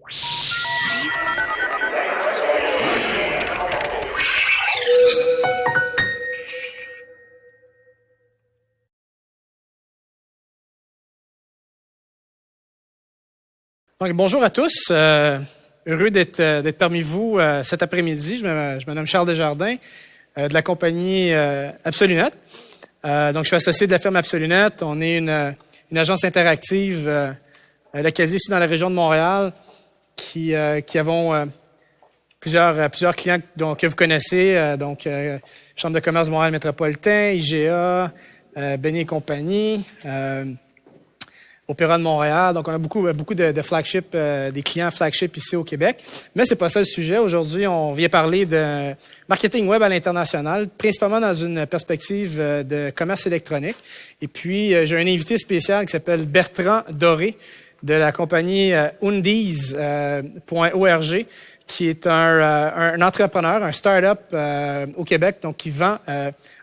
Donc, bonjour à tous. Heureux d'être parmi vous cet après-midi. Je me nomme Charles Desjardins de la compagnie Absolunet. Donc, je suis associé de la firme Absolunet. On est une agence interactive localisée ici dans la région de Montréal qui avons plusieurs clients que vous connaissez. Chambre de commerce de Montréal métropolitain, IGA, Benny et compagnie, Opéra de Montréal. Donc, on a beaucoup de flagship, des clients flagship ici au Québec. Mais c'est pas ça le sujet. Aujourd'hui, on vient parler de marketing web à l'international, principalement dans une perspective de commerce électronique. Et puis, j'ai un invité spécial qui s'appelle Bertrand Doré de la compagnie Undies.org, qui est un entrepreneur, un start-up au Québec, donc qui vend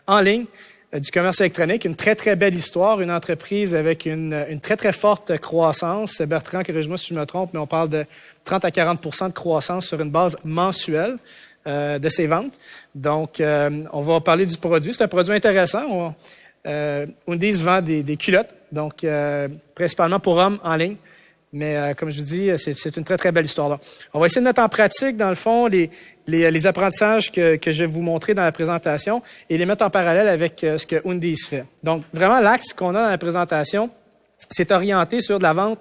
en ligne du commerce électronique, une très, très belle histoire, une entreprise avec une très, très forte croissance. Bertrand, corrige-moi si je me trompe, mais on parle de 30 à 40 % de croissance sur une base mensuelle de ses ventes. Donc, on va parler du produit. C'est un produit intéressant. Undies vend des culottes, donc principalement pour hommes en ligne. Mais comme je vous dis, c'est une très, très belle histoire là. On va essayer de mettre en pratique, dans le fond, les apprentissages que je vais vous montrer dans la présentation et les mettre en parallèle avec ce que Undies fait. Donc, vraiment, l'axe qu'on a dans la présentation, c'est orienté sur de la vente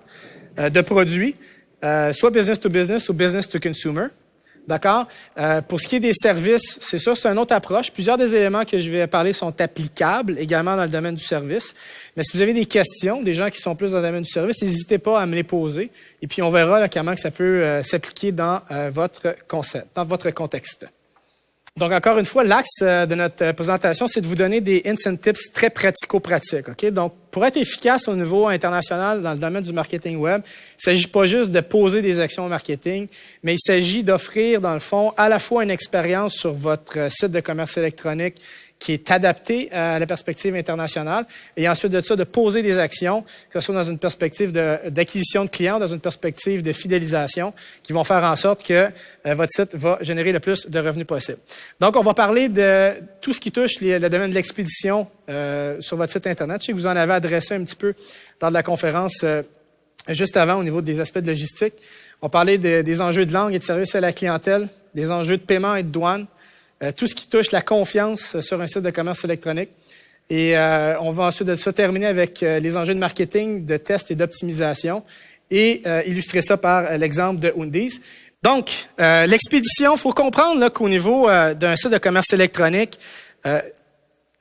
de produits, soit business to business ou business to consumer. D'accord? Pour ce qui est des services, c'est sûr, c'est une autre approche. Plusieurs des éléments que je vais parler sont applicables également dans le domaine du service. Mais si vous avez des questions, des gens qui sont plus dans le domaine du service, n'hésitez pas à me les poser. Et puis, on verra là, comment ça peut s'appliquer dans votre concept, dans votre contexte. Donc, encore une fois, l'axe de notre présentation, c'est de vous donner des hints and tips très pratico-pratiques. OK? Donc, pour être efficace au niveau international dans le domaine du marketing web, il ne s'agit pas juste de poser des actions au marketing, mais il s'agit d'offrir, dans le fond, à la fois une expérience sur votre site de commerce électronique qui est adapté à la perspective internationale, et ensuite de ça, de poser des actions, que ce soit dans une perspective d'acquisition de clients, dans une perspective de fidélisation, qui vont faire en sorte que votre site va générer le plus de revenus possible. Donc, on va parler de tout ce qui touche le domaine de l'expédition sur votre site Internet. Je sais que vous en avez adressé un petit peu lors de la conférence juste avant au niveau des aspects de logistique. On parlait des enjeux de langue et de service à la clientèle, des enjeux de paiement et de douane, tout ce qui touche la confiance sur un site de commerce électronique. Et on va ensuite de ça terminer avec les enjeux de marketing, de test et d'optimisation et illustrer ça par l'exemple de Undies. Donc, l'expédition, il faut comprendre là, qu'au niveau d'un site de commerce électronique,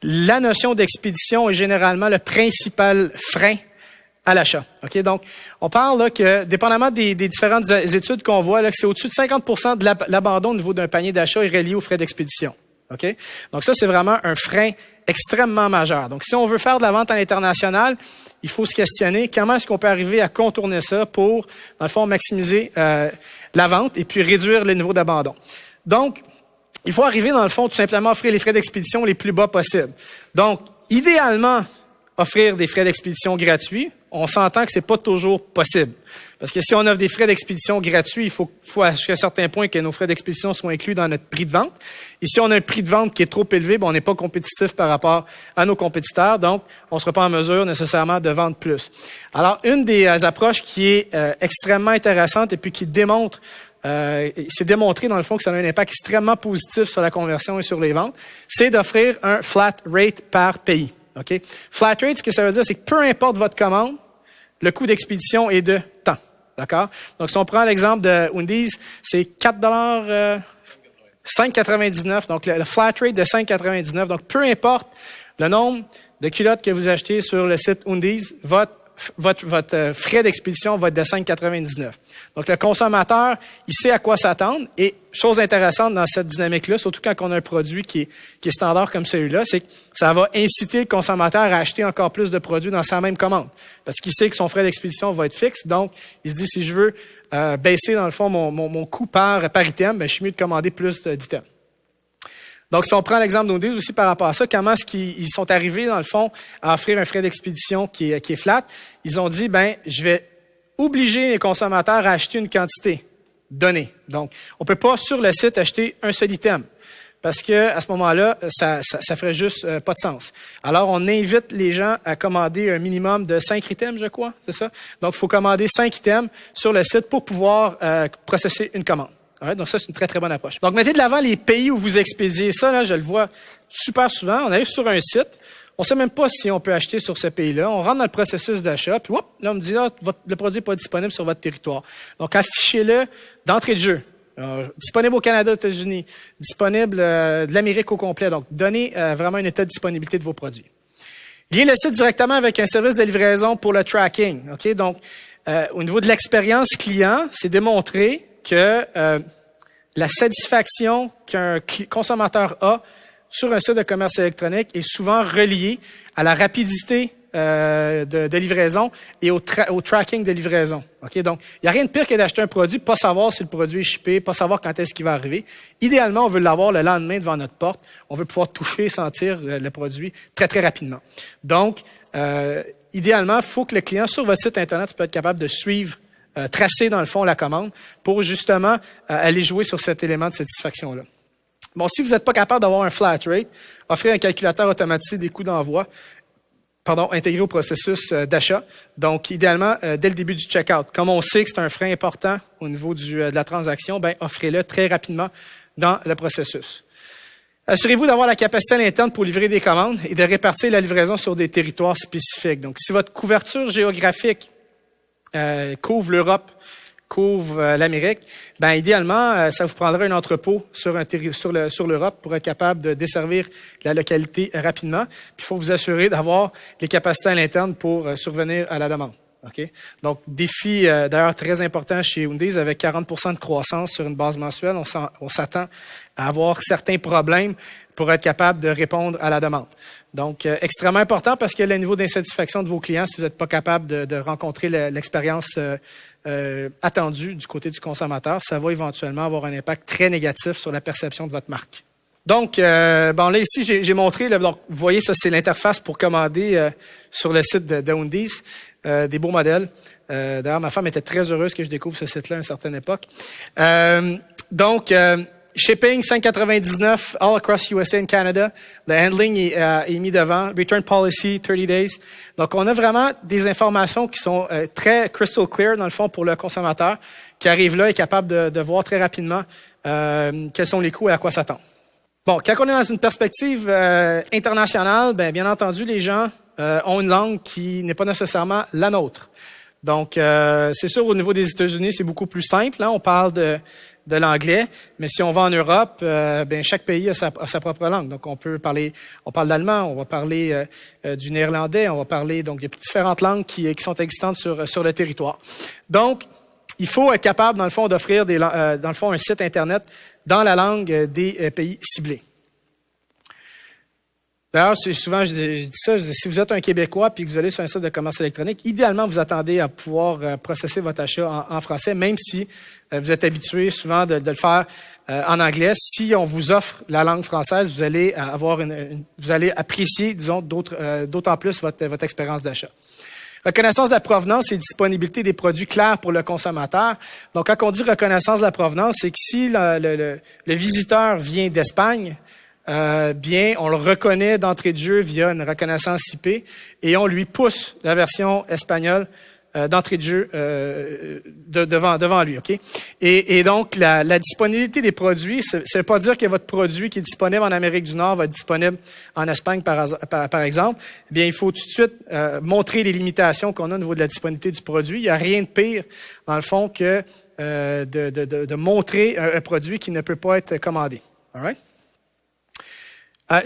la notion d'expédition est généralement le principal frein à l'achat. OK? Donc, on parle là que, dépendamment des différentes études qu'on voit, là, que c'est au-dessus de 50 % de l'abandon au niveau d'un panier d'achat est relié aux frais d'expédition. OK? Donc, ça, c'est vraiment un frein extrêmement majeur. Donc, si on veut faire de la vente à l'international, il faut se questionner comment est-ce qu'on peut arriver à contourner ça pour, dans le fond, maximiser la vente et puis réduire le niveau d'abandon. Donc, il faut arriver, dans le fond, tout simplement offrir les frais d'expédition les plus bas possibles. Donc, idéalement, offrir des frais d'expédition gratuits, on s'entend que c'est pas toujours possible. Parce que si on offre des frais d'expédition gratuits, il faut jusqu'à un certain point que nos frais d'expédition soient inclus dans notre prix de vente. Et si on a un prix de vente qui est trop élevé, on n'est pas compétitif par rapport à nos compétiteurs, donc on ne sera pas en mesure nécessairement de vendre plus. Alors, une des approches qui est extrêmement intéressante et puis qui démontre c'est démontré dans le fond que ça a un impact extrêmement positif sur la conversion et sur les ventes, c'est d'offrir un flat rate par pays. Okay? Flat rate, ce que ça veut dire, c'est que peu importe votre commande, le coût d'expédition est de temps. D'accord? Donc, si on prend l'exemple de Undies, c'est $5,99. Donc, le flat rate de $5,99. Donc, peu importe le nombre de culottes que vous achetez sur le site Undies, votre frais d'expédition va être de $5,99. Donc, le consommateur, il sait à quoi s'attendre. Et chose intéressante dans cette dynamique-là, surtout quand on a un produit qui est standard comme celui-là, c'est que ça va inciter le consommateur à acheter encore plus de produits dans sa même commande. Parce qu'il sait que son frais d'expédition va être fixe. Donc, il se dit, si je veux baisser, dans le fond, mon coût par item, je suis mieux de commander plus d'items. Donc, si on prend l'exemple d'Undies aussi par rapport à ça, comment est-ce qu'ils sont arrivés, dans le fond, à offrir un frais d'expédition qui est flat? Ils ont dit, je vais obliger les consommateurs à acheter une quantité donner. Donc, on peut pas sur le site acheter un seul item. Parce que à ce moment-là, ça ferait juste pas de sens. Alors, on invite les gens à commander un minimum de 5 items, je crois, c'est ça? Donc, il faut commander 5 items sur le site pour pouvoir processer une commande. Ouais, donc ça, c'est une très, très bonne approche. Donc, mettez de l'avant les pays où vous expédiez. Ça, là, je le vois super souvent. On arrive sur un site, on sait même pas si on peut acheter sur ce pays-là. On rentre dans le processus d'achat, puis hop, là, on me dit, là, le produit n'est pas disponible sur votre territoire. Donc, affichez-le d'entrée de jeu. Disponible au Canada, aux États-Unis, disponible de l'Amérique au complet. Donc, donnez vraiment un état de disponibilité de vos produits. Liez le site directement avec un service de livraison pour le tracking. Ok, donc, au niveau de l'expérience client, c'est démontré que la satisfaction qu'un consommateur a sur un site de commerce électronique est souvent reliée à la rapidité de livraison et au tracking de livraison. Okay? Donc, il n'y a rien de pire que d'acheter un produit, pas savoir si le produit est shippé, pas savoir quand est-ce qu'il va arriver. Idéalement, on veut l'avoir le lendemain devant notre porte. On veut pouvoir toucher et sentir le produit très, très rapidement. Donc, idéalement, il faut que le client sur votre site Internet peut être capable de suivre, tracer dans le fond la commande pour justement aller jouer sur cet élément de satisfaction-là. Bon, si vous n'êtes pas capable d'avoir un flat rate, offrez un calculateur automatisé des coûts d'envoi, intégré au processus d'achat. Donc, idéalement, dès le début du checkout. Comme on sait que c'est un frein important au niveau de la transaction, offrez-le très rapidement dans le processus. Assurez-vous d'avoir la capacité à l'interne pour livrer des commandes et de répartir la livraison sur des territoires spécifiques. Donc, si votre couverture géographique couvre l'Europe, couvre l'Amérique, idéalement, ça vous prendra un entrepôt sur l'Europe pour être capable de desservir la localité rapidement. Puis il faut vous assurer d'avoir les capacités à l'interne pour survenir à la demande. Okay? Donc, défi d'ailleurs très important chez Undies, avec 40% de croissance sur une base mensuelle, on s'attend à avoir certains problèmes pour être capable de répondre à la demande. Donc, extrêmement important parce que le niveau d'insatisfaction de vos clients, si vous n'êtes pas capable de rencontrer l'expérience attendue du côté du consommateur, ça va éventuellement avoir un impact très négatif sur la perception de votre marque. Donc, là ici, j'ai montré, donc vous voyez, ça c'est l'interface pour commander sur le site de Undies, des beaux modèles. D'ailleurs, ma femme était très heureuse que je découvre ce site-là à une certaine époque. Shipping, $5.99 all across USA and Canada. Le handling est mis devant. Return policy, 30 days. Donc, on a vraiment des informations qui sont très crystal clear, dans le fond, pour le consommateur, qui arrive là et est capable de voir très rapidement quels sont les coûts et à quoi s'attendre. Bon, quand on est dans une perspective internationale, bien entendu, les gens ont une langue qui n'est pas nécessairement la nôtre. Donc, c'est sûr, au niveau des États-Unis, c'est beaucoup plus simple. Hein? On parle de l'anglais, mais si on va en Europe, chaque pays a sa propre langue. Donc, on parle d'allemand, on va parler du néerlandais, on va parler donc de différentes langues qui sont existantes sur le territoire. Donc, il faut être capable, dans le fond, d'offrir un site Internet dans la langue des pays ciblés. D'ailleurs, souvent, je dis ça, si vous êtes un Québécois puis que vous allez sur un site de commerce électronique, idéalement, vous attendez à pouvoir processer votre achat en français, même si vous êtes habitué souvent de le faire en anglais. Si on vous offre la langue française, vous allez vous allez apprécier, disons, d'autant plus votre expérience d'achat. Reconnaissance de la provenance et disponibilité des produits clairs pour le consommateur. Donc, quand on dit reconnaissance de la provenance, c'est que si le visiteur vient d'Espagne, on le reconnaît d'entrée de jeu via une reconnaissance IP et on lui pousse la version espagnole d'entrée de jeu devant lui, ok. Et donc la disponibilité des produits, ça veut pas dire que votre produit qui est disponible en Amérique du Nord va être disponible en Espagne par exemple. Eh bien, il faut tout de suite montrer les limitations qu'on a au niveau de la disponibilité du produit. Il n'y a rien de pire dans le fond que de montrer un produit qui ne peut pas être commandé. All right?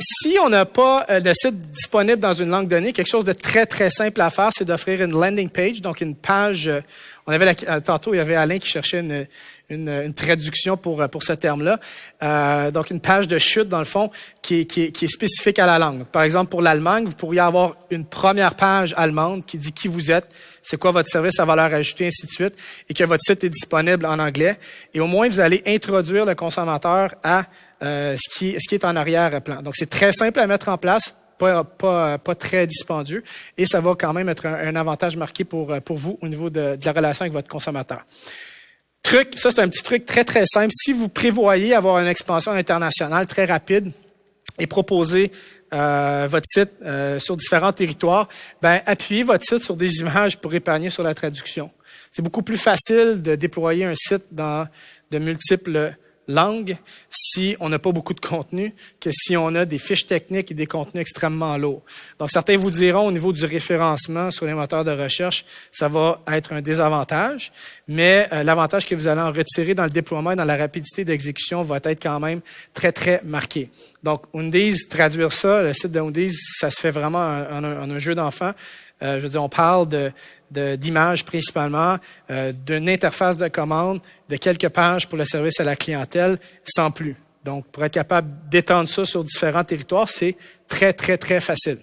Si on n'a pas le site disponible dans une langue donnée, quelque chose de très, très simple à faire, c'est d'offrir une landing page, donc une page. Tantôt, il y avait Alain qui cherchait une traduction pour ce terme-là. Donc, une page de chute, dans le fond, qui est spécifique à la langue. Par exemple, pour l'Allemagne, vous pourriez avoir une première page allemande qui dit qui vous êtes, c'est quoi votre service à valeur ajoutée, ainsi de suite, et que votre site est disponible en anglais. Et au moins, vous allez introduire le consommateur à ce qui est en arrière-plan. Donc, c'est très simple à mettre en place, pas très dispendieux, et ça va quand même être un avantage marqué pour vous au niveau de la relation avec votre consommateur. Ça c'est un petit truc très, très simple. Si vous prévoyez avoir une expansion internationale très rapide et proposer votre site sur différents territoires, appuyez votre site sur des images pour épargner sur la traduction. C'est beaucoup plus facile de déployer un site dans de multiples langues si on n'a pas beaucoup de contenu que si on a des fiches techniques et des contenus extrêmement lourds. Donc, certains vous diront au niveau du référencement sur les moteurs de recherche, ça va être un désavantage, mais l'avantage que vous allez en retirer dans le déploiement et dans la rapidité d'exécution va être quand même très, très marqué. Donc, Undiz, traduire ça, le site de Undiz, ça se fait vraiment en un jeu d'enfant. Je veux dire, on parle d'images principalement, d'une interface de commande, de quelques pages pour le service à la clientèle, sans plus. Donc, pour être capable d'étendre ça sur différents territoires, c'est très, très, très facile.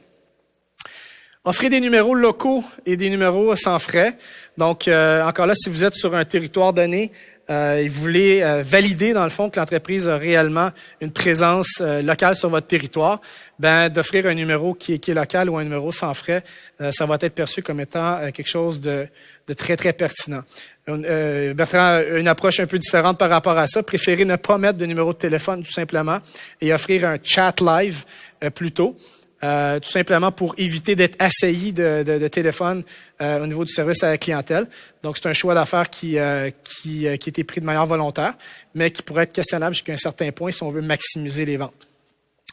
Offrez des numéros locaux et des numéros sans frais. Donc, encore là, si vous êtes sur un territoire donné, et vous voulez valider, dans le fond, que l'entreprise a réellement une présence locale sur votre territoire, d'offrir un numéro qui est local ou un numéro sans frais, ça va être perçu comme étant quelque chose de très, très pertinent. Bertrand, une approche un peu différente par rapport à ça. Préférez ne pas mettre de numéro de téléphone, tout simplement, et offrir un chat live plutôt. Tout simplement pour éviter d'être assailli de téléphone au niveau du service à la clientèle. Donc, c'est un choix d'affaires qui a été pris de manière volontaire, mais qui pourrait être questionnable jusqu'à un certain point si on veut maximiser les ventes.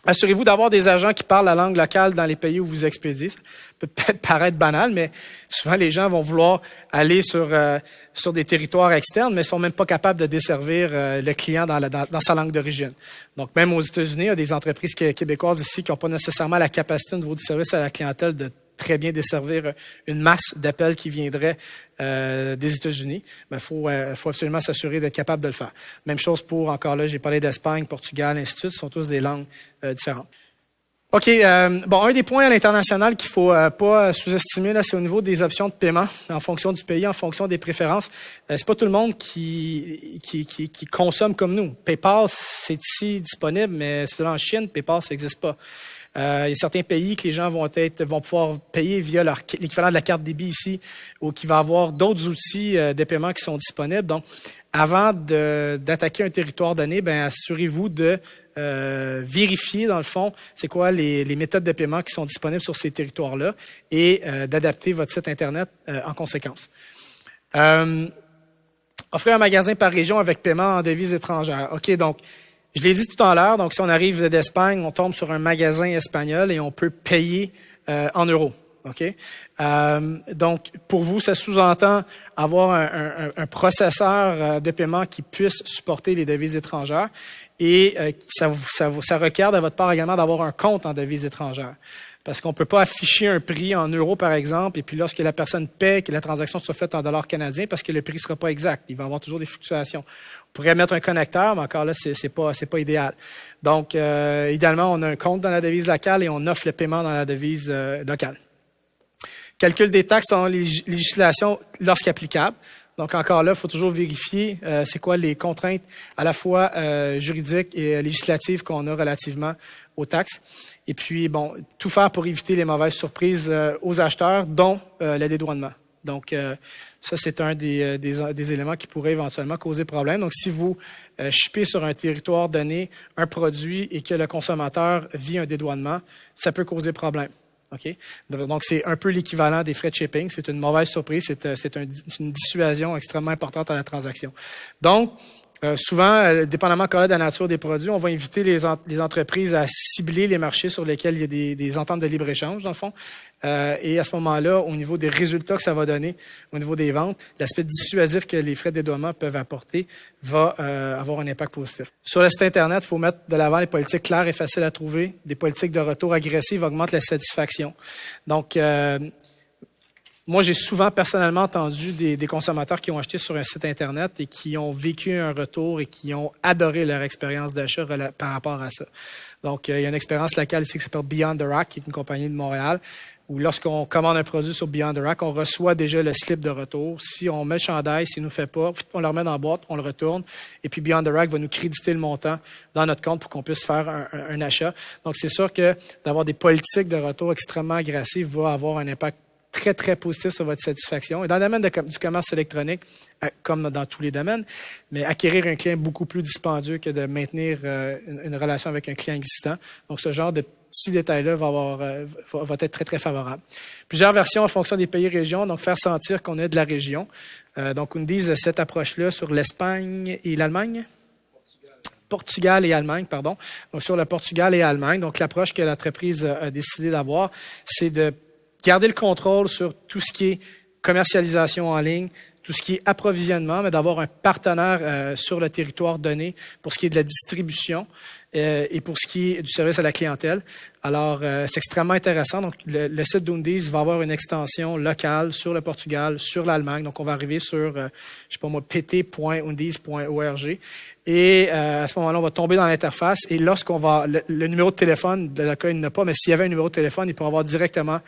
Assurez-vous d'avoir des agents qui parlent la langue locale dans les pays où vous expédiez. Ça peut peut-être paraître banal, mais souvent les gens vont vouloir aller sur des territoires externes, mais sont même pas capables de desservir le client dans sa langue d'origine. Donc, même aux États-Unis, il y a des entreprises québécoises ici qui n'ont pas nécessairement la capacité au niveau du service à la clientèle de très bien desservir une masse d'appels qui viendraient des États-Unis. Il faut absolument s'assurer d'être capable de le faire. Même chose pour, encore là, j'ai parlé d'Espagne, Portugal, ainsi de suite, ce sont tous des langues différentes. OK, un des points à l'international qu'il faut pas sous-estimer, là, c'est au niveau des options de paiement, en fonction du pays, en fonction des préférences. C'est pas tout le monde qui consomme comme nous. PayPal, c'est ici disponible, mais c'est là en Chine, PayPal, ça n'existe pas. Il y a certains pays que les gens vont pouvoir payer via l'équivalent de la carte débit ici, ou qui va avoir d'autres outils de paiement qui sont disponibles. Donc, avant d'attaquer un territoire donné, assurez-vous de vérifier, dans le fond, c'est quoi les méthodes de paiement qui sont disponibles sur ces territoires-là et d'adapter votre site Internet en conséquence. Offrir un magasin par région avec paiement en devises étrangères. OK, donc, je l'ai dit tout à l'heure, donc si on arrive d'Espagne, on tombe sur un magasin espagnol et on peut payer en euros. OK? Donc, pour vous, ça sous-entend avoir un processeur de paiement qui puisse supporter les devises étrangères et ça requiert de votre part également d'avoir un compte en devises étrangères. Parce qu'on ne peut pas afficher un prix en euros, par exemple, et puis lorsque la personne paie, que la transaction soit faite en dollars canadiens, parce que le prix ne sera pas exact. Il va y avoir toujours des fluctuations. On pourrait mettre un connecteur, mais encore là, c'est pas idéal. Donc, idéalement, on a un compte dans la devise locale et on offre le paiement dans la devise locale. Calcul des taxes en législation lorsqu'applicable. Donc, encore là, il faut toujours vérifier c'est quoi les contraintes à la fois juridiques et législatives qu'on a relativement aux taxes. Et puis, tout faire pour éviter les mauvaises surprises aux acheteurs, dont le dédouanement. Donc, ça, c'est un des éléments qui pourrait éventuellement causer problème. Donc, si vous shippez sur un territoire donné un produit et que le consommateur vit un dédouanement, ça peut causer problème. OK? Donc, c'est un peu l'équivalent des frais de shipping. C'est une mauvaise surprise. C'est une dissuasion extrêmement importante à la transaction. Donc, souvent, dépendamment encore de la nature des produits, on va inviter les entreprises à cibler les marchés sur lesquels il y a des ententes de libre-échange, dans le fond. Et à ce moment-là, au niveau des résultats que ça va donner, au niveau des ventes, l'aspect dissuasif que les frais de dédouanement peuvent apporter va avoir un impact positif. Sur le site Internet, il faut mettre de l'avant les politiques claires et faciles à trouver. Des politiques de retour agressives augmentent la satisfaction. Donc, moi, j'ai souvent personnellement entendu des consommateurs qui ont acheté sur un site Internet et qui ont vécu un retour et qui ont adoré leur expérience d'achat par rapport à ça. Donc, il y a une expérience locale ici qui s'appelle Beyond the Rack, qui est une compagnie de Montréal, où lorsqu'on commande un produit sur Beyond the Rack, on reçoit déjà le slip de retour. Si on met le chandail, s'il nous fait pas, on le remet dans la boîte, on le retourne, et puis Beyond the Rack va nous créditer le montant dans notre compte pour qu'on puisse faire un achat. Donc, c'est sûr que d'avoir des politiques de retour extrêmement agressives va avoir un impact très, très positif sur votre satisfaction. Et dans le domaine du commerce électronique, comme dans tous les domaines, mais acquérir un client est beaucoup plus dispendieux que de maintenir une relation avec un client existant. Donc, ce genre de petits détails-là va être très, très favorable. Plusieurs versions en fonction des pays et régions, donc faire sentir qu'on est de la région. Donc, Undies a cette approche-là sur l'Espagne et l'Allemagne. Portugal et Allemagne, pardon. Donc, sur le Portugal et Allemagne. Donc, l'approche que l'entreprise a décidé d'avoir, c'est de garder le contrôle sur tout ce qui est commercialisation en ligne, tout ce qui est approvisionnement, mais d'avoir un partenaire sur le territoire donné pour ce qui est de la distribution et pour ce qui est du service à la clientèle. Alors, c'est extrêmement intéressant. Donc, le site d'Undies va avoir une extension locale sur le Portugal, sur l'Allemagne. Donc, on va arriver sur, pt.undies.org. Et à ce moment-là, on va tomber dans l'interface. Et lorsqu'on va, le numéro de téléphone, de la cas, il n'a pas, mais s'il y avait un numéro de téléphone, il pourra avoir directement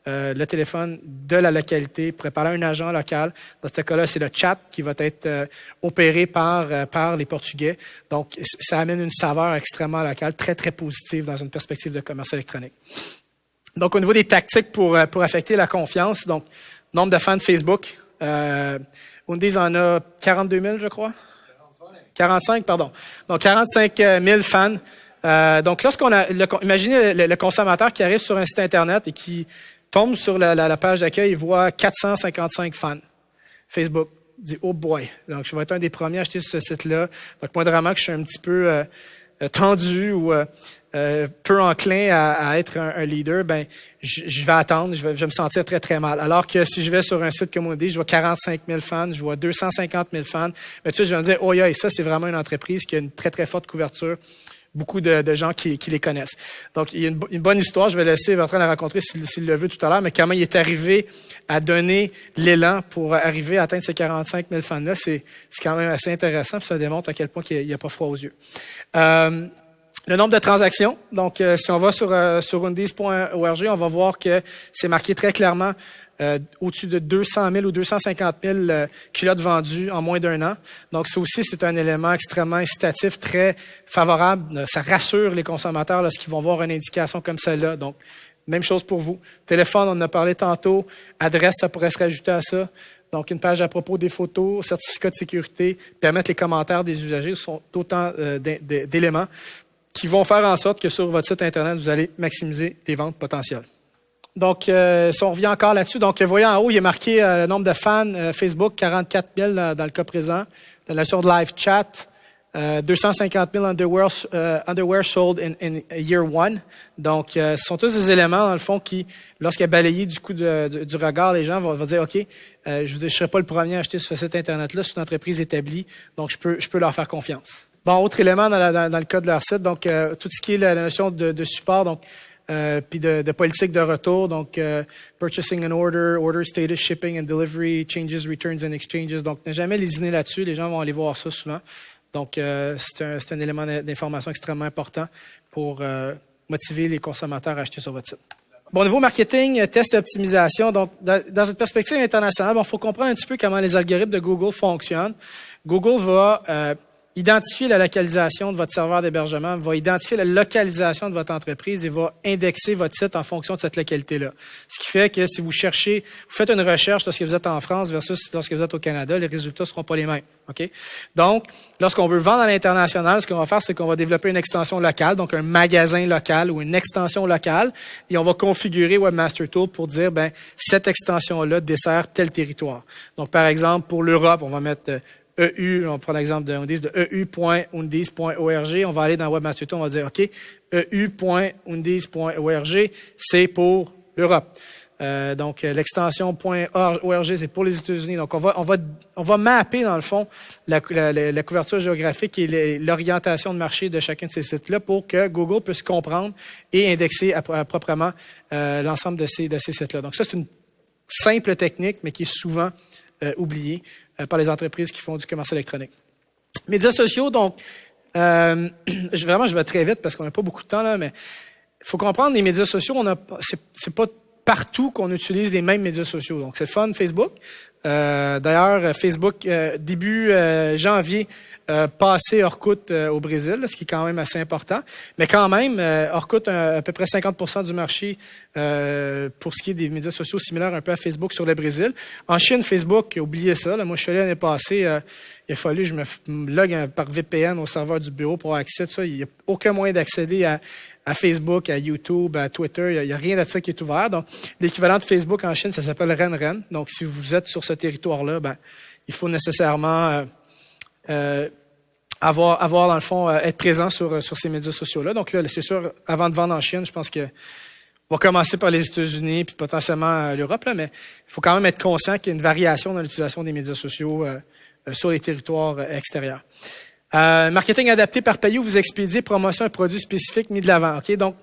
le téléphone de la localité, préparer un agent local. Dans ce cas-là, c'est le chat qui va être opéré par les Portugais. Donc, ça amène une saveur extrêmement locale, très, très positive dans une perspective de commerce électronique. Donc, au niveau des tactiques pour affecter la confiance, donc, nombre de fans Facebook. Undies en a 42 000, je crois. 45, pardon. Donc, 45 000 fans. Donc, imaginez le consommateur qui arrive sur un site Internet et qui tombe sur la page d'accueil, il voit 455 fans. Facebook dit, oh boy. Donc, je vais être un des premiers à acheter sur ce site-là. Donc, moi, vraiment, que je suis un petit peu tendu ou peu enclin à être un leader, ben, je vais attendre, je vais me sentir très, très mal. Alors que si je vais sur un site comme Undies, je vois 45 000 fans, je vois 250 000 fans, ben, tu sais, je vais me dire, oh, ça, c'est vraiment une entreprise qui a une très, très forte couverture. Beaucoup de gens qui les connaissent. Donc, il y a une bonne histoire. Je vais laisser Bertrand la raconter s'il le veut tout à l'heure, mais comment il est arrivé à donner l'élan pour arriver à atteindre ces 45 000 fans-là, c'est quand même assez intéressant, puis ça démontre à quel point il n'y a pas froid aux yeux. Le nombre de transactions. Donc, si on va sur undies.org, on va voir que c'est marqué très clairement au-dessus de 200 000 ou 250 000 culottes vendues en moins d'un an. Donc, ça aussi, c'est un élément extrêmement incitatif, très favorable. Ça rassure les consommateurs lorsqu'ils vont voir une indication comme celle-là. Donc, même chose pour vous. Téléphone, on en a parlé tantôt. Adresse, ça pourrait se rajouter à ça. Donc, une page à propos des photos, certificat de sécurité, permettre les commentaires des usagers, ce sont autant d'éléments qui vont faire en sorte que sur votre site Internet, vous allez maximiser les ventes potentielles. Donc, si on revient encore là-dessus, donc, voyez en haut, il y a marqué le nombre de fans Facebook, 44 000 dans le cas présent. La notion de live chat, 250 000 underwear sold in year one. Donc, ce sont tous des éléments, dans le fond, qui, lorsqu'il y a balayé du coup du regard, les gens vont dire, OK, je serai pas le premier à acheter sur ce site Internet-là, c'est une entreprise établie, donc je peux leur faire confiance. Bon, autre élément dans le cas de leur site, donc tout ce qui est la notion de support, donc puis de politique de retour, donc purchasing and order status, shipping and delivery, changes, returns and exchanges. Donc, ne jamais lésiner là-dessus, les gens vont aller voir ça souvent. Donc, c'est un élément d'information extrêmement important pour motiver les consommateurs à acheter sur votre site. Bon, au niveau marketing, test et optimisation, donc dans une perspective internationale, il faut comprendre un petit peu comment les algorithmes de Google fonctionnent. Google va identifier la localisation de votre serveur d'hébergement, va identifier la localisation de votre entreprise et va indexer votre site en fonction de cette localité-là. Ce qui fait que si vous faites une recherche lorsque vous êtes en France versus lorsque vous êtes au Canada, les résultats ne seront pas les mêmes. OK? Donc, lorsqu'on veut vendre à l'international, ce qu'on va faire, c'est qu'on va développer une extension locale, donc un magasin local ou une extension locale, et on va configurer Webmaster Tool pour dire, cette extension-là dessert tel territoire. Donc, par exemple, pour l'Europe, on va mettre EU, on prend l'exemple de eu.undies.org, on va aller dans Webmaster Tool, on va dire, OK, eu.undies.org, c'est pour l'Europe. Donc, l'extension .org, c'est pour les États-Unis. Donc, on va mapper, dans le fond, la couverture géographique et l'orientation de marché de chacun de ces sites-là pour que Google puisse comprendre et indexer proprement l'ensemble de ces sites-là. Donc, ça, c'est une simple technique, mais qui est souvent oubliée par les entreprises qui font du commerce électronique. Médias sociaux, donc, je vais très vite parce qu'on n'a pas beaucoup de temps, là, mais il faut comprendre, les médias sociaux, c'est pas partout qu'on utilise les mêmes médias sociaux. Donc, c'est fun, Facebook. D'ailleurs, Facebook, début janvier, passé Orkut au Brésil, là, ce qui est quand même assez important. Mais quand même, Orkut a à peu près 50% du marché pour ce qui est des médias sociaux similaires un peu à Facebook sur le Brésil. En Chine, Facebook, oubliez ça. Là, moi, je suis allé l'année passée, il a fallu que je me log par VPN au serveur du bureau pour avoir accès à ça. Il n'y a aucun moyen d'accéder à Facebook, à YouTube, à Twitter. Il n'y a rien de ça qui est ouvert. Donc, l'équivalent de Facebook en Chine, ça s'appelle RenRen. Donc, si vous êtes sur ce territoire-là, il faut nécessairement avoir dans le fond, être présent sur ces médias sociaux-là. Donc là, c'est sûr, avant de vendre en Chine, je pense que on va commencer par les États-Unis puis potentiellement l'Europe, là, mais il faut quand même être conscient qu'il y a une variation dans l'utilisation des médias sociaux sur les territoires extérieurs. Marketing adapté par pays où vous expédiez promotion et produits spécifiques mis de l'avant. OK? Donc,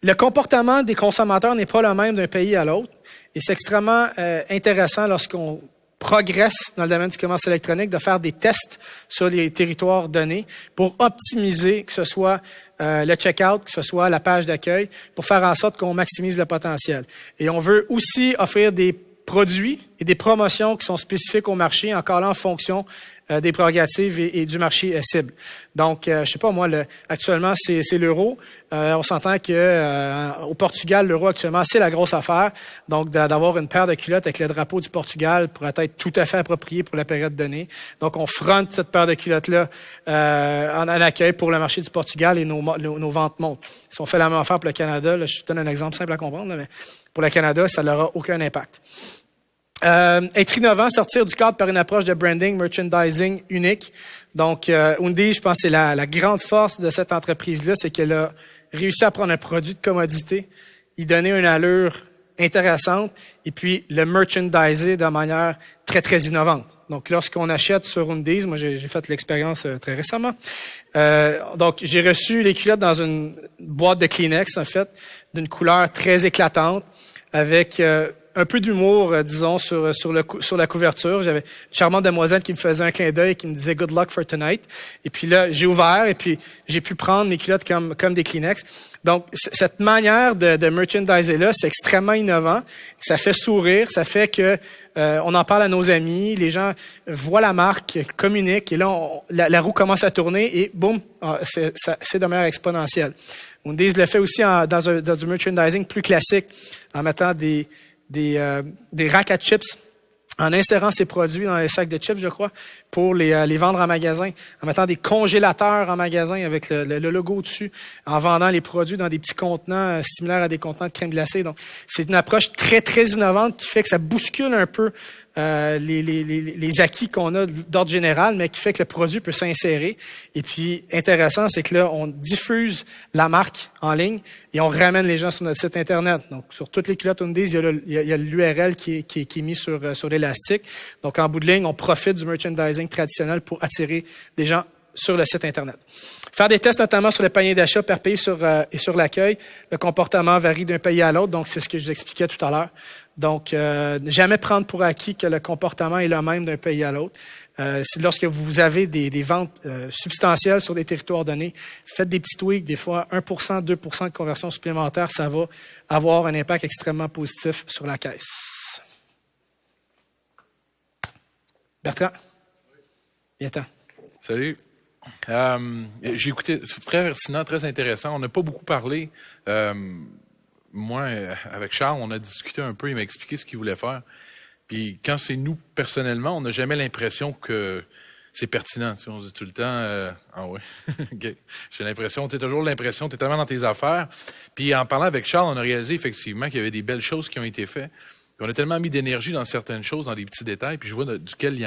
le comportement des consommateurs n'est pas le même d'un pays à l'autre et c'est extrêmement intéressant lorsqu'on progresse dans le domaine du commerce électronique de faire des tests sur les territoires donnés pour optimiser que ce soit le checkout, que ce soit la page d'accueil, pour faire en sorte qu'on maximise le potentiel. Et on veut aussi offrir des produits et des promotions qui sont spécifiques au marché, encore là en fonction des prérogatives et du marché cible. Donc, je sais pas moi, actuellement c'est l'euro. On s'entend que au Portugal, l'euro actuellement c'est la grosse affaire. Donc, d'avoir une paire de culottes avec le drapeau du Portugal pourrait être tout à fait approprié pour la période donnée. Donc, on fronte cette paire de culottes là en accueil pour le marché du Portugal et nos ventes montent. Si on fait la même affaire pour le Canada, là, je te donne un exemple simple à comprendre, là, mais pour le Canada, ça n'aura aucun impact. Être innovant, sortir du cadre par une approche de branding, merchandising unique. Donc, Undies, je pense que c'est la grande force de cette entreprise-là, c'est qu'elle a réussi à prendre un produit de commodité, y donner une allure intéressante et puis le merchandiser de manière très, très innovante. Donc, lorsqu'on achète sur Undies, moi j'ai fait l'expérience très récemment. Donc, j'ai reçu les culottes dans une boîte de Kleenex, en fait, d'une couleur très éclatante, avec un peu d'humour, disons, sur la couverture. J'avais une charmante demoiselle qui me faisait un clin d'œil et qui me disait « Good luck for tonight ». Et puis là, j'ai ouvert et puis j'ai pu prendre mes culottes comme des Kleenex. Donc, cette manière de merchandiser-là, c'est extrêmement innovant. Ça fait sourire, ça fait que on en parle à nos amis, les gens voient la marque, communiquent, et là, la roue commence à tourner et boum, c'est de manière exponentielle. Undies le fait aussi dans du merchandising plus classique, en mettant des racks à chips, en insérant ces produits dans les sacs de chips, je crois, pour les vendre en magasin, en mettant des congélateurs en magasin avec le logo dessus, en vendant les produits dans des petits contenants similaires à des contenants de crème glacée. Donc, c'est une approche très, très innovante qui fait que ça bouscule un peu les acquis qu'on a d'ordre général, mais qui fait que le produit peut s'insérer. Et puis, intéressant, c'est que là, on diffuse la marque en ligne et on ramène les gens sur notre site Internet. Donc, sur toutes les culottes Undies, il y a l'URL qui est mis sur l'élastique. Donc, en bout de ligne, on profite du merchandising traditionnel pour attirer des gens sur le site Internet. Faire des tests notamment sur le panier d'achat par pays et sur l'accueil. Le comportement varie d'un pays à l'autre, donc c'est ce que je vous expliquais tout à l'heure. Donc, jamais prendre pour acquis que le comportement est le même d'un pays à l'autre. Lorsque vous avez des ventes substantielles sur des territoires donnés, faites des petits tweaks, des fois 1%, 2% de conversion supplémentaire, ça va avoir un impact extrêmement positif sur la caisse. Bertrand? Viens-t'en. Salut. J'ai écouté, c'est très pertinent, très intéressant. On n'a pas beaucoup parlé. Moi, avec Charles, on a discuté un peu, il m'a expliqué ce qu'il voulait faire. Puis quand c'est nous, personnellement, on n'a jamais l'impression que c'est pertinent. Tu sais, on se dit tout le temps, ah ouais, okay. J'ai l'impression, t'as toujours l'impression, t'es tellement dans tes affaires. Puis en parlant avec Charles, on a réalisé effectivement qu'il y avait des belles choses qui ont été faites. Puis on a tellement mis d'énergie dans certaines choses, dans des petits détails, puis je vois duquel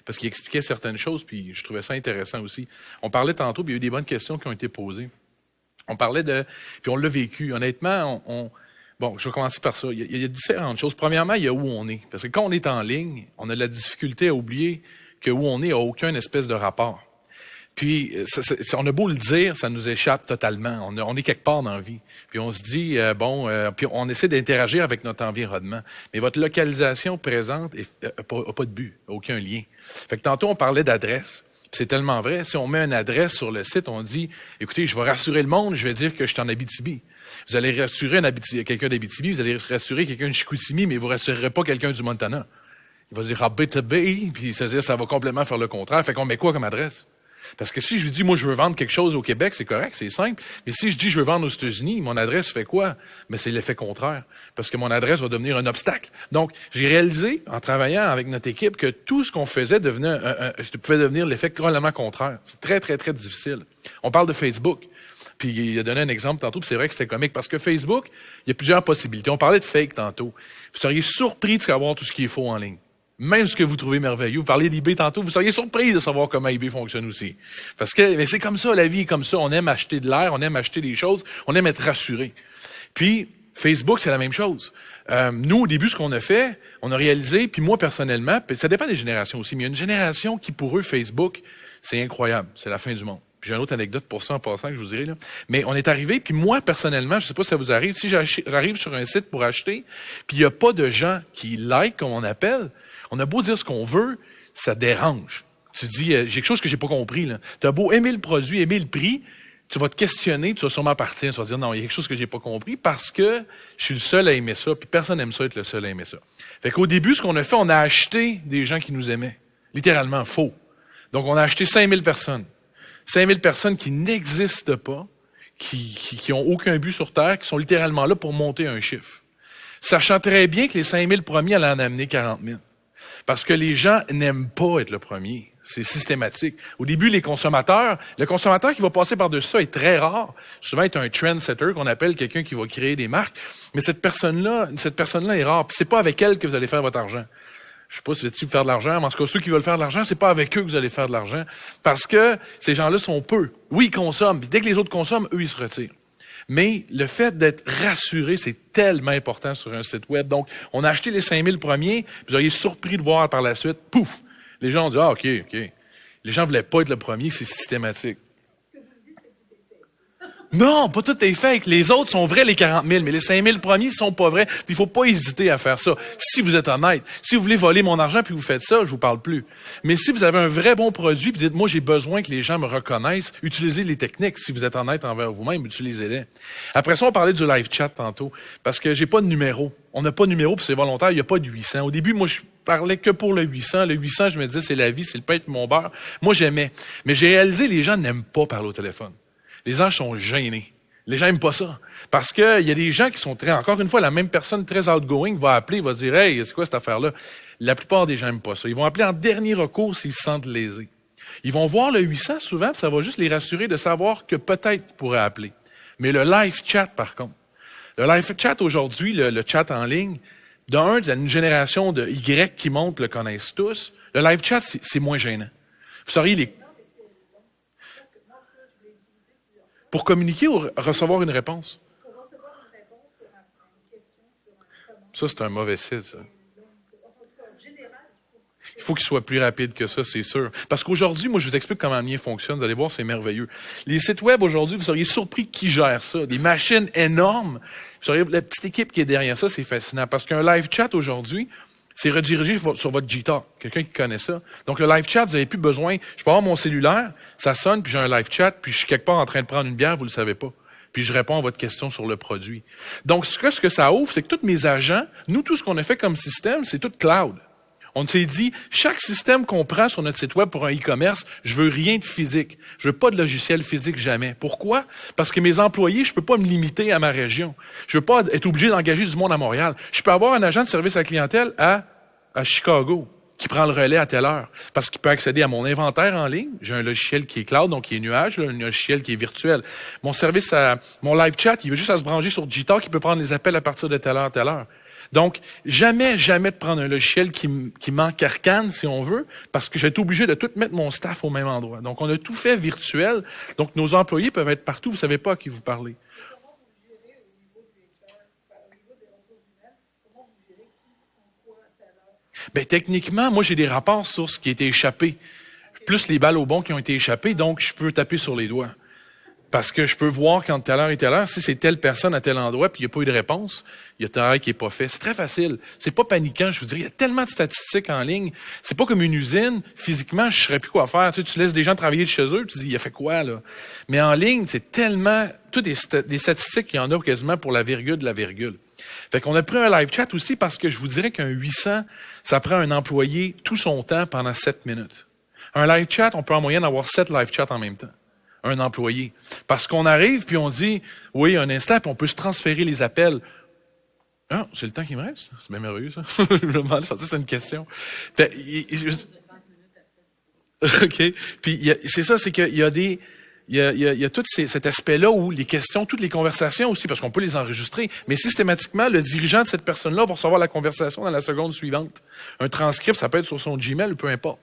parce qu'il expliquait certaines choses, puis je trouvais ça intéressant aussi. On parlait tantôt, puis il y a eu des bonnes questions qui ont été posées. On parlait puis on l'a vécu. Honnêtement, bon, je vais commencer par ça. Il y a différentes choses. Premièrement, il y a où on est. Parce que quand on est en ligne, on a de la difficulté à oublier que où on est n'a aucun espèce de rapport. Puis, on a beau le dire, ça nous échappe totalement. On est quelque part dans la vie. Puis on se dit, puis on essaie d'interagir avec notre environnement. Mais votre localisation présente n'a pas de but, aucun lien. Fait que tantôt, on parlait d'adresse. C'est tellement vrai. Si on met une adresse sur le site, on dit, écoutez, je vais rassurer le monde, je vais dire que je suis en Abitibi. Vous allez rassurer quelqu'un d'Abitibi, vous allez rassurer quelqu'un de Chicoutimi, mais vous rassurerez pas quelqu'un du Montana. Il va dire B2B, puis ça veut dire ça va complètement faire le contraire. Fait qu'on met quoi comme adresse? Parce que si je lui dis, moi, je veux vendre quelque chose au Québec, c'est correct, c'est simple. Mais si je dis, je veux vendre aux États-Unis, mon adresse fait quoi? Mais c'est l'effet contraire. Parce que mon adresse va devenir un obstacle. Donc, j'ai réalisé, en travaillant avec notre équipe, que tout ce qu'on faisait pouvait devenir l'effet complètement contraire. C'est très, très, très difficile. On parle de Facebook. Puis, il a donné un exemple tantôt, puis c'est vrai que c'était comique. Parce que Facebook, il y a plusieurs possibilités. On parlait de fake tantôt. Vous seriez surpris de savoir tout ce qui est faux en ligne. Même ce que vous trouvez merveilleux. Vous parlez d'eBay tantôt, vous seriez surpris de savoir comment eBay fonctionne aussi. Parce que mais c'est comme ça, la vie est comme ça. On aime acheter de l'air, on aime acheter des choses, on aime être rassuré. Puis, Facebook, c'est la même chose. Nous, au début, ce qu'on a fait, on a réalisé, puis moi, personnellement, puis ça dépend des générations aussi, mais il y a une génération qui, pour eux, Facebook, c'est incroyable. C'est la fin du monde. Puis j'ai une autre anecdote pour ça en passant que je vous dirai, là. Mais on est arrivé, puis moi, personnellement, je sais pas si ça vous arrive, si j'arrive sur un site pour acheter, puis il n'y a pas de gens qui like, comme on appelle, on a beau dire ce qu'on veut, ça dérange. Tu dis, j'ai quelque chose que j'ai pas compris, là. Tu as beau aimer le produit, aimer le prix, tu vas te questionner, tu vas sûrement partir, tu vas dire, non, il y a quelque chose que j'ai pas compris parce que je suis le seul à aimer ça, puis personne n'aime ça être le seul à aimer ça. Fait qu'au début, ce qu'on a fait, on a acheté des gens qui nous aimaient. Littéralement, faux. Donc, on a acheté 5000 personnes. 5000 personnes qui n'existent pas, qui ont aucun but sur Terre, qui sont littéralement là pour monter un chiffre. Sachant très bien que les 5000 premiers allaient en amener 40 000. Parce que les gens n'aiment pas être le premier. C'est systématique. Au début, le consommateur qui va passer par-dessus ça est très rare. Souvent, est un trendsetter qu'on appelle quelqu'un qui va créer des marques. Mais cette personne-là est rare. Puis c'est pas avec elle que vous allez faire votre argent. Je sais pas si vous êtes faire de l'argent, mais en tout cas, ceux qui veulent faire de l'argent, c'est pas avec eux que vous allez faire de l'argent. Parce que ces gens-là sont peu. Oui, ils consomment. Puis dès que les autres consomment, eux, ils se retirent. Mais le fait d'être rassuré, c'est tellement important sur un site web. Donc, on a acheté les 5000 premiers, vous auriez surpris de voir par la suite, pouf! Les gens ont dit, OK. Les gens voulaient pas être le premier, c'est systématique. Non, pas tout est fake. Les autres sont vrais, les 40 000, mais les 5 000 premiers sont pas vrais. Puis il faut pas hésiter à faire ça. Si vous êtes honnête, si vous voulez voler mon argent puis vous faites ça, je vous parle plus. Mais si vous avez un vrai bon produit puis dites, moi j'ai besoin que les gens me reconnaissent, utilisez les techniques. Si vous êtes honnête envers vous-même, utilisez-les. Après ça, on parlait du live chat tantôt, parce que j'ai pas de numéro. On n'a pas de numéro puis c'est volontaire. Il y a pas de 800. Au début, moi je parlais que pour le 800. Le 800, je me disais c'est la vie, c'est le pain et mon beurre. Moi j'aimais, mais j'ai réalisé les gens n'aiment pas parler au téléphone. Les gens sont gênés. Les gens n'aiment pas ça. Parce que il y a des gens qui sont encore une fois, la même personne très outgoing va appeler, va dire, hey, c'est quoi cette affaire-là? La plupart des gens n'aiment pas ça. Ils vont appeler en dernier recours s'ils se sentent lésés. Ils vont voir le 800 souvent, puis ça va juste les rassurer de savoir que peut-être ils pourraient appeler. Mais le live chat, par contre. Le live chat aujourd'hui, le chat en ligne, d'un, il y a une génération de Y qui monte, le connaissent tous. Le live chat, c'est moins gênant. Vous sauriez pour communiquer ou recevoir une réponse? Ça, c'est un mauvais site, ça. Il faut qu'il soit plus rapide que ça, c'est sûr. Parce qu'aujourd'hui, moi, je vous explique comment le mien fonctionne. Vous allez voir, c'est merveilleux. Les sites web, aujourd'hui, vous seriez surpris qui gère ça. Des machines énormes. Vous seriez, la petite équipe qui est derrière ça, c'est fascinant. Parce qu'un live chat, aujourd'hui, c'est redirigé sur votre Gtalk. Quelqu'un qui connaît ça. Donc, le live chat, vous n'avez plus besoin. Je peux avoir mon cellulaire, ça sonne, puis j'ai un live chat, puis je suis quelque part en train de prendre une bière, vous le savez pas. Puis je réponds à votre question sur le produit. Donc, ce que ça ouvre, c'est que tous mes agents, nous, tout ce qu'on a fait comme système, c'est tout cloud. On s'est dit, chaque système qu'on prend sur notre site web pour un e-commerce, je veux rien de physique. Je veux pas de logiciel physique jamais. Pourquoi? Parce que mes employés, je peux pas me limiter à ma région. Je veux pas être obligé d'engager du monde à Montréal. Je peux avoir un agent de service à la clientèle à Chicago qui prend le relais à telle heure. Parce qu'il peut accéder à mon inventaire en ligne. J'ai un logiciel qui est cloud, donc qui est nuage, un logiciel qui est virtuel. Mon mon live chat, il veut juste à se brancher sur Gtalk, il peut prendre les appels à partir de telle heure. Donc, jamais de prendre un logiciel qui m'encarcane, si on veut, parce que j'ai été obligé de tout mettre mon staff au même endroit. Donc, on a tout fait virtuel. Donc, nos employés peuvent être partout. Vous savez pas à qui vous parlez. Ben, techniquement, moi, j'ai des rapports sur ce qui a été échappé. Plus les balles au bon qui ont été échappées, donc je peux taper sur les doigts. Parce que je peux voir quand telle heure et telle heure, si c'est telle personne à tel endroit, puis il n'y a pas eu de réponse, il y a tel heure qui n'est pas fait. C'est très facile. C'est pas paniquant, je vous dirais. Il y a tellement de statistiques en ligne. C'est pas comme une usine. Physiquement, je ne saurais plus quoi faire. Tu laisses des gens travailler de chez eux, tu dis, il a fait quoi, là? Mais en ligne, c'est tellement, toutes des statistiques, il y en a quasiment pour la virgule de la virgule. Fait qu'on a pris un live chat aussi parce que je vous dirais qu'un 800, ça prend un employé tout son temps pendant 7 minutes. Un live chat, on peut en moyenne avoir 7 live chats en même temps. Un employé. Parce qu'on arrive puis on dit, oui, un instant, puis on peut se transférer les appels. Ah, c'est le temps qui me reste? C'est bien merveilleux, ça. Je me demande, ça, c'est une question. Fait, OK. Puis, c'est ça, c'est qu'il y a des... Il y a tout cet aspect-là où les questions, toutes les conversations aussi, parce qu'on peut les enregistrer, mais systématiquement, le dirigeant de cette personne-là va recevoir la conversation dans la seconde suivante. Un transcript, ça peut être sur son Gmail ou peu importe.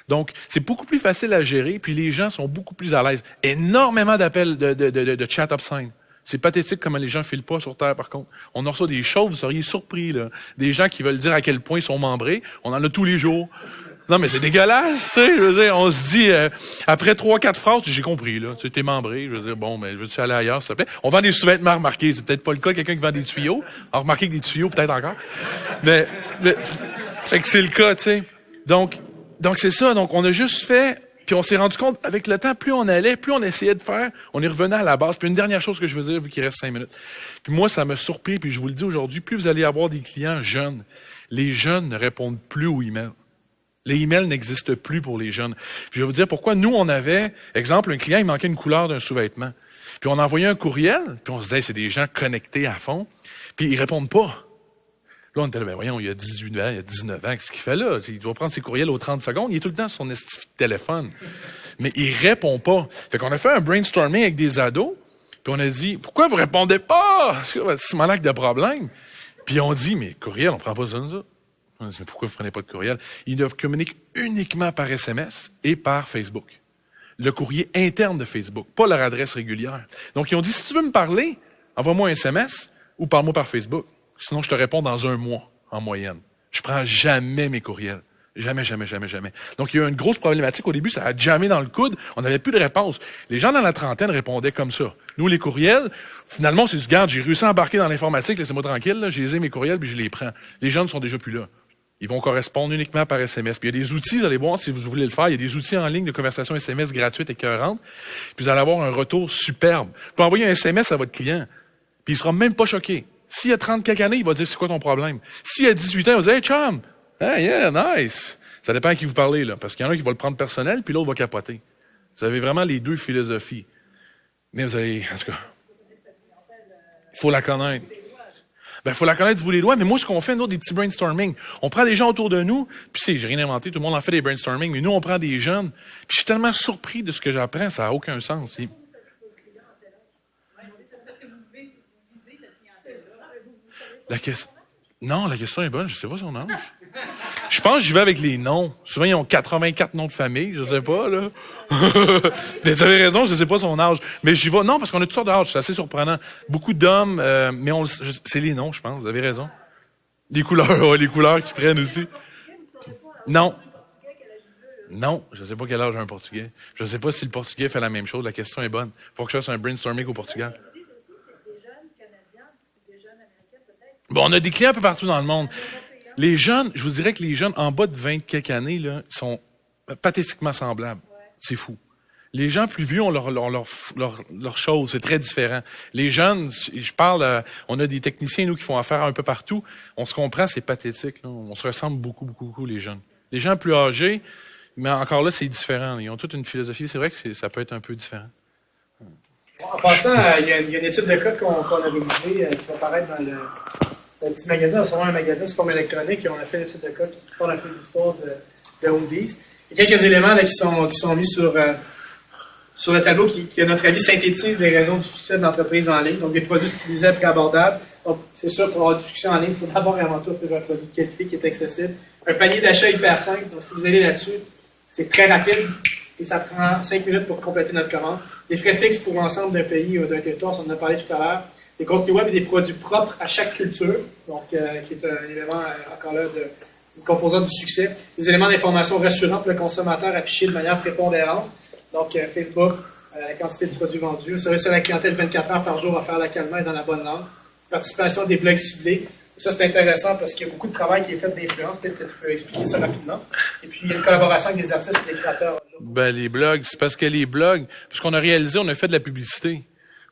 Donc, c'est beaucoup plus facile à gérer, puis les gens sont beaucoup plus à l'aise. Énormément d'appels de chat obscène. C'est pathétique comment les gens filent pas sur Terre, par contre. On en reçoit des choses, vous seriez surpris, là. Des gens qui veulent dire à quel point ils sont membrés. On en a tous les jours. Non, mais c'est dégueulasse, tu sais. Je veux dire, on se dit, après 3-4 phrases, j'ai compris, là. Tu sais, t'es membré. Je veux dire, bon, mais veux-tu aller ailleurs, s'il te plaît? On vend des sous-vêtements remarqués. C'est peut-être pas le cas, quelqu'un qui vend des tuyaux. Alors, remarquez que des tuyaux, peut-être encore. Mais, fait que c'est le cas, tu sais. Donc c'est ça. Donc, on a juste fait, puis on s'est rendu compte, avec le temps, plus on allait, plus on essayait de faire, on y revenait à la base. Puis une dernière chose que je veux dire, vu qu'il reste 5 minutes. Puis moi, ça m'a surpris, puis je vous le dis aujourd'hui, plus vous allez avoir des clients jeunes, les jeunes ne répondent plus aux emails. Les emails n'existent plus pour les jeunes. Puis je vais vous dire pourquoi. Nous, on avait, exemple, un client, il manquait une couleur d'un sous-vêtement. Puis on envoyait un courriel, puis on se disait, c'est des gens connectés à fond, puis ils répondent pas. Là, on était là, ben voyons, il y a 18 ans, il y a 19 ans, qu'est-ce qu'il fait là? Il doit prendre ses courriels aux 30 secondes, il est tout le temps sur son téléphone. Mais il répond pas. Fait qu'on a fait un brainstorming avec des ados, puis on a dit, pourquoi vous répondez pas? C'est malade de problème. Puis on dit, mais courriel, on prend pas ça, ça. On dit, mais pourquoi vous prenez pas de courriel? Ils doivent communiquer uniquement par SMS et par Facebook. Le courrier interne de Facebook, pas leur adresse régulière. Donc, ils ont dit, si tu veux me parler, envoie-moi un SMS ou parle-moi par Facebook. Sinon, je te réponds dans 1 mois, en moyenne. Je prends jamais mes courriels. Jamais. Donc, il y a eu une grosse problématique. Au début, ça a jammé dans le coude. On n'avait plus de réponse. Les gens dans la trentaine répondaient comme ça. Nous, les courriels, finalement, c'est ce garde, j'ai réussi à embarquer dans l'informatique, laissez-moi tranquille, là, j'ai mes courriels, puis je les prends. Les gens ne sont déjà plus là. Ils vont correspondre uniquement par SMS. Puis il y a des outils, vous allez voir si vous voulez le faire, il y a des outils en ligne de conversation SMS gratuite et écœurante, puis vous allez avoir un retour superbe. Vous pouvez envoyer un SMS à votre client, puis il sera même pas choqué. S'il y a 30 quelques années, il va dire, c'est quoi ton problème? S'il y a 18 ans, il va dire, hey, chum! Ah, yeah, nice! Ça dépend à qui vous parlez, là. Parce qu'il y en a qui va le prendre personnel, puis l'autre va capoter. Vous avez vraiment les deux philosophies. Mais vous avez, en tout cas, il faut la connaître. Ben, faut la connaître du bout des doigts. Mais moi, ce qu'on fait, nous, des petits brainstorming. On prend des gens autour de nous, puis j'ai rien inventé, tout le monde en fait des brainstorming, mais nous, on prend des jeunes. Puis je suis tellement surpris de ce que j'apprends, ça n'a aucun sens. La question est bonne, je sais pas son âge. Je pense que j'y vais avec les noms. Souvent, ils ont 84 noms de famille, je sais pas, là. Vous avez raison, je sais pas son âge. Mais j'y vais, non, parce qu'on a toutes sortes d'âges, c'est assez surprenant. Beaucoup d'hommes, mais c'est les noms, je pense, vous avez raison. Les couleurs, ouais, les couleurs qu'ils prennent aussi. Non, je sais pas quel âge a un Portugais. Je sais pas si le Portugais fait la même chose, la question est bonne. Faut que je fasse un brainstorming au Portugal. Bon, on a des clients un peu partout dans le monde. Les jeunes, je vous dirais que les jeunes en bas de 20 quelques années, là, sont pathétiquement semblables. C'est fou. Les gens plus vieux ont leur chose, c'est très différent. Les jeunes, je parle, on a des techniciens, nous, qui font affaire un peu partout. On se comprend, c'est pathétique, là. On se ressemble beaucoup, les jeunes. Les gens plus âgés, mais encore là, c'est différent. Ils ont toute une philosophie. C'est vrai que ça peut être un peu différent. En passant, il y a une étude de cas qu'on a réalisée qui va apparaître dans le petit magasin. On va un magasin de forme électronique et on a fait une étude de cas qui parle un peu de l'histoire de Hoodies. Il y a quelques éléments là, qui sont mis sur le tableau qui, à notre avis, synthétisent les raisons du succès de l'entreprise en ligne. Donc, des produits utilisés à prix abordable. Donc, c'est sûr, pour avoir du succès en ligne, il faut d'abord et avant tout offrir un produit de qualité qui est accessible. Un panier d'achat hyper simple. Donc, si vous allez là-dessus, c'est très rapide et ça prend 5 minutes pour compléter notre commande. Des frais fixes pour l'ensemble d'un pays ou d'un territoire, on en a parlé tout à l'heure. Des contenus web et des produits propres à chaque culture, donc qui est un élément encore là une composante du succès. Des éléments d'information rassurants pour le consommateur affichés de manière prépondérante. Donc Facebook, la quantité de produits vendus. Le service à la clientèle 24 heures par jour, offert localement et dans la bonne langue. Participation des blogs ciblés. Ça, c'est intéressant parce qu'il y a beaucoup de travail qui est fait d'influence. Peut-être que tu peux expliquer ça rapidement. Et puis, il y a une collaboration avec des artistes et des créateurs. Ben, les blogs, c'est parce que les blogs, parce qu'on a réalisé, on a fait de la publicité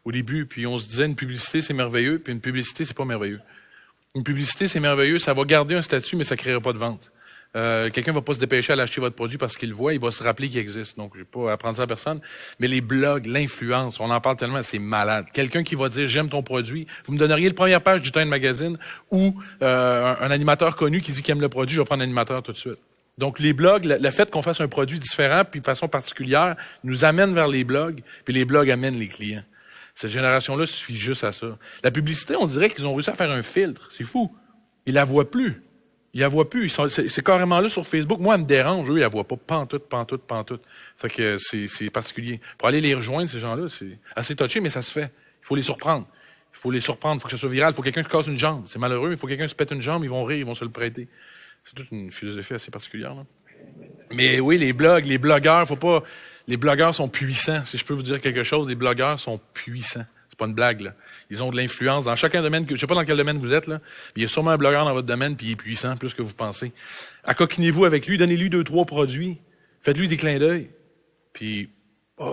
au début, puis on se disait une publicité, c'est merveilleux, puis une publicité, c'est pas merveilleux. Une publicité, c'est merveilleux, ça va garder un statut, mais ça créera pas de vente. Quelqu'un va pas se dépêcher à l'acheter votre produit parce qu'il le voit, il va se rappeler qu'il existe. Donc, je vais pas apprendre ça à personne. Mais les blogs, l'influence, on en parle tellement, c'est malade. Quelqu'un qui va dire, j'aime ton produit, vous me donneriez la première page du Time Magazine ou un animateur connu qui dit qu'il aime le produit, je vais prendre l'animateur tout de suite. Donc, les blogs, le fait qu'on fasse un produit différent puis de façon particulière, nous amène vers les blogs, puis les blogs amènent les clients. Cette génération-là suffit juste à ça. La publicité, on dirait qu'ils ont réussi à faire un filtre. C'est fou. Ils la voient plus. Ils la voient plus. C'est carrément là sur Facebook. Moi, elle me dérange. Eux, ils la voient pas. Pantoute. Fait que c'est particulier. Pour aller les rejoindre, ces gens-là, c'est assez touché, mais ça se fait. Il faut les surprendre. Il faut que ça soit viral. Il faut que quelqu'un se casse une jambe. C'est malheureux, mais il faut que quelqu'un se pète une jambe. Ils vont rire, ils vont se le prêter. C'est toute une philosophie assez particulière, là. Mais oui, les blogueurs, les blogueurs sont puissants. Si je peux vous dire quelque chose, les blogueurs sont puissants. C'est pas une blague, là. Ils ont de l'influence dans chacun domaine. Je sais pas dans quel domaine vous êtes, là. Il y a sûrement un blogueur dans votre domaine, puis il est puissant, plus que vous pensez. Accoquinez-vous avec lui, donnez-lui 2-3 produits. Faites-lui des clins d'œil. Puis, tu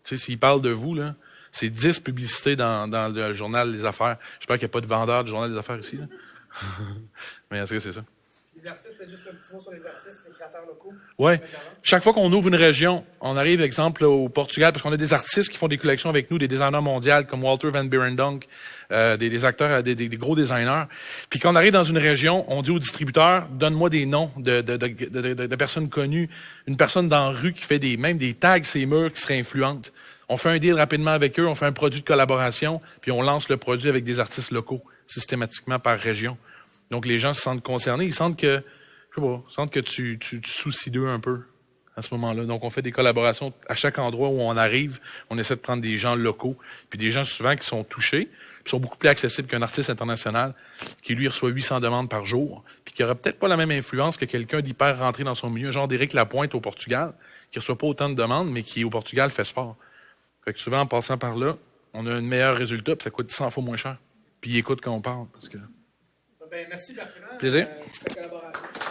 sais, s'il parle de vous, là, c'est 10 publicités dans le journal des affaires. J'espère qu'il n'y a pas de vendeur du journal des affaires ici, là. Mais est-ce que c'est ça? Les artistes, peut-être juste un petit mot sur les artistes, les créateurs locaux. Oui. Chaque fois qu'on ouvre une région, on arrive, exemple, au Portugal, parce qu'on a des artistes qui font des collections avec nous, des designers mondiaux comme Walter Van Beirendonck, des acteurs, des gros designers. Puis quand on arrive dans une région, on dit au distributeur, donne-moi des noms de personnes connues, une personne dans la rue qui fait même des tags sur les murs qui seraient influentes. On fait un deal rapidement avec eux, on fait un produit de collaboration, puis on lance le produit avec des artistes locaux, systématiquement par région. Donc, les gens se sentent concernés. Ils sentent que, tu te soucies d'eux un peu à ce moment-là. Donc, on fait des collaborations à chaque endroit où on arrive. On essaie de prendre des gens locaux, puis des gens souvent qui sont touchés, qui sont beaucoup plus accessibles qu'un artiste international qui, lui, reçoit 800 demandes par jour, puis qui n'aura peut-être pas la même influence que quelqu'un d'hyper rentré dans son milieu, genre d'Éric Lapointe au Portugal, qui reçoit pas autant de demandes, mais qui, au Portugal, fait ce fort. Fait que souvent, en passant par là, on a un meilleur résultat, puis ça coûte 100 fois moins cher. Puis il écoute quand on parle, parce que... Ben, merci Bertrand. Plaisir. Pour ta collaboration.